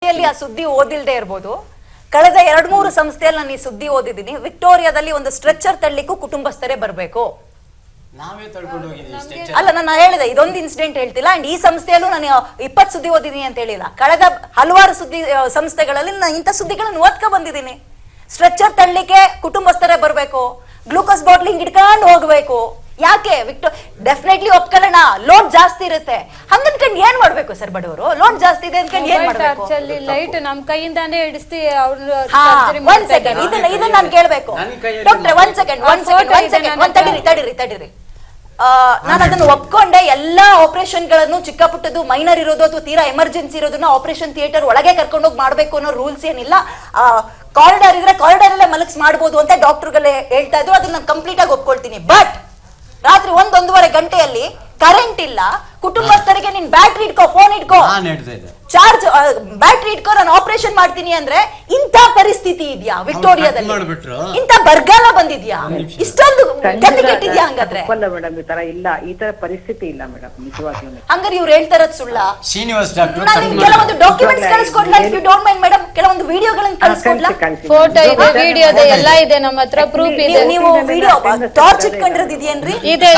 ಸಂಸ್ಥೆಯಲ್ಲಿ ಆ ಸುದ್ದಿ ಓದಿಲ್ದೇ ಇರ್ಬೋದು. ಕಳೆದ 2-3 ಸಂಸ್ಥೆಯಲ್ಲಿ ನಾನು ಈ ಸುದ್ದಿ ಓದಿದ್ದೀನಿ. ವಿಕ್ಟೋರಿಯಾದಲ್ಲಿ ಒಂದು ಸ್ಟ್ರೆಚರ್ ತಳ್ಳಿಕ್ಕೂ ಕುಟುಂಬಸ್ಥರೇ ಬರಬೇಕು. ಅಲ್ಲ, ನಾನು ಹೇಳಿದೆ ಇದೊಂದು ಇನ್ಸಿಡೆಂಟ್ ಹೇಳ್ತಿಲ್ಲ. ಅಂಡ್ ಈ ಸಂಸ್ಥೆಯಲ್ಲೂ ನಾನು 20 ಸುದ್ದಿ ಓದಿದ್ದೀನಿ ಅಂತ ಹೇಳಿಲ್ಲ. ಕಳೆದ ಹಲವಾರು ಸುದ್ದಿ ಸಂಸ್ಥೆಗಳಲ್ಲಿ ನಾನು ಇಂಥ ಸುದ್ದಿಗಳನ್ನು ಓದ್ಕೊ ಬಂದಿದ್ದೀನಿ. ಸ್ಟ್ರೆಚರ್ ತಳ್ಳಿಕ್ಕೆ ಕುಟುಂಬಸ್ಥರೇ ಬರಬೇಕು, ಗ್ಲೂಕೋಸ್ ಬಾಟ್ಲಿಂಗ್ ಇಟ್ಕೊಂಡು ಹೋಗ್ಬೇಕು. ಯಾಕೆ ಡೆಫಿನೆಟ್ಲಿ ಒಪ್ಕೊಳ್ಳೋಣ, ಲೋಡ್ ಜಾಸ್ತಿ ಇರುತ್ತೆ. ಹಂಗನ್ಕಂಡ್ ಏನ್ ಮಾಡ್ಬೇಕು ಸರ್ ಬಡವರು? ಲೋಡ್ ಜಾಸ್ತಿ ಇದೆ ಅನ್ಕಂಡ್ ಏನ್ ಮಾಡ್ಬೇಕು? ಲೈಟ್ ನಮ್ ಕೈಯಿಂದಾನೇ ಇಡಿಸ್ತಿ ಒಂದ್ ಸೆಕೆಂಡ್, ಇದನ್ನ ನಾನು ಕೇಳ್ಬೇಕು ಡಾಕ್ಟ್ರೆ. ಒಂದ್ ಸೆಕೆಂಡ್ ತಡೀರಿ. ನಾನು ಅದನ್ನು ಒಪ್ಕೊಂಡೆ. ಎಲ್ಲಾ ಆಪರೇಷನ್ ಗಳನ್ನು ಚಿಕ್ಕ ಪುಟ್ಟದ್ದು ಮೈನರ್ ಇರೋದು ಅಥವಾ ತೀರಾ ಎಮರ್ಜೆನ್ಸಿ ಇರೋದನ್ನ ಆಪರೇಷನ್ ಥಿಯೇಟರ್ ಒಳಗೆ ಕರ್ಕೊಂಡೋಗಿ ಮಾಡ್ಬೇಕು ಅನ್ನೋ ರೂಲ್ಸ್ ಏನಿಲ್ಲ. ಕಾರಿಡಾರ್ ಇದ್ರೆ ಕಾರಿಡಾರ್ ಅಲ್ಲೇ ಮಲಗಿಸ್ ಮಾಡ್ಬೋದು ಅಂತ ಡಾಕ್ಟರ್ಗಳೇ ಹೇಳ್ತಾ ಇದ್ರು. ಅದನ್ನ ನಾನು ಕಂಪ್ಲೀಟ್ ಆಗಿ ಒಪ್ಕೊಳ್ತೀನಿ. ಬಟ್ ರಾತ್ರಿ 1-1.5 ಗಂಟೆಯಲ್ಲಿ ಕರೆಂಟ್ ಇಲ್ಲ, ಕುಟುಂಬಸ್ಥರಿಗೆ ನೀನ್ ಬ್ಯಾಟ್ರಿ ಇಟ್ಕೋ, ಫೋನ್ ಇಟ್ಕೋ, ಚಾರ್ಜ್ ಬ್ಯಾಟ್ರಿ ಇಟ್ಕೋ, ನಾನು ಆಪರೇಷನ್ ಮಾಡ್ತೀನಿ ಅಂದ್ರೆ ಇಂಥ ಪರಿಸ್ಥಿತಿ ಇದೆಯಾ ವಿಕ್ಟೋರಿಯಾದಲ್ಲಿ? ಇಂಥ ಬರಗಾಲ ಬಂದಿದ್ಯಾ? ಇಷ್ಟೊಂದು ಗತಿ ಕೆಟ್ಟಿದ್ಯಾ? ಹಂಗಾದ್ರೆ ಈ ತರ ಪರಿಸ್ಥಿತಿ ಇಲ್ಲ ಮೇಡಮ್, ನಿಜವಾಗ್ಲೂ. ಹಂಗಾರೆ ಇವ್ರು ಹೇಳ್ತಾ ಇರೋದು ಸುಳ್ಳ? ಶ್ರೀನಿವಾಸ್ ಡಾಕ್ಟರ್ ಕೆಲವೊಂದು ಡಾಕ್ಯುಮೆಂಟ್ಸ್ ಕಳಿಸ್ಕೊಡ್ಲಾ, if you don't mind madam. ಕೆಲವೊಂದು ವಿಡಿಯೋಗಳನ್ನು ಕಳಿಸ್ಕೊಡ್ಲಾ? ಫೋಟೋ ಇದೆ, ವಿಡಿಯೋ ಇದೆ, ಎಲ್ಲ ಇದೆ ನಮ್ಮ ಹತ್ರ, ಪ್ರೂಫ್ ಇದೆ. ನೀವು ವಿಡಿಯೋ ಟಾರ್ಚ್ ಇಟ್ಕೊಂಡಿರೋದು ಇದೆಯೇನ್ರಿ? ಇದೆ.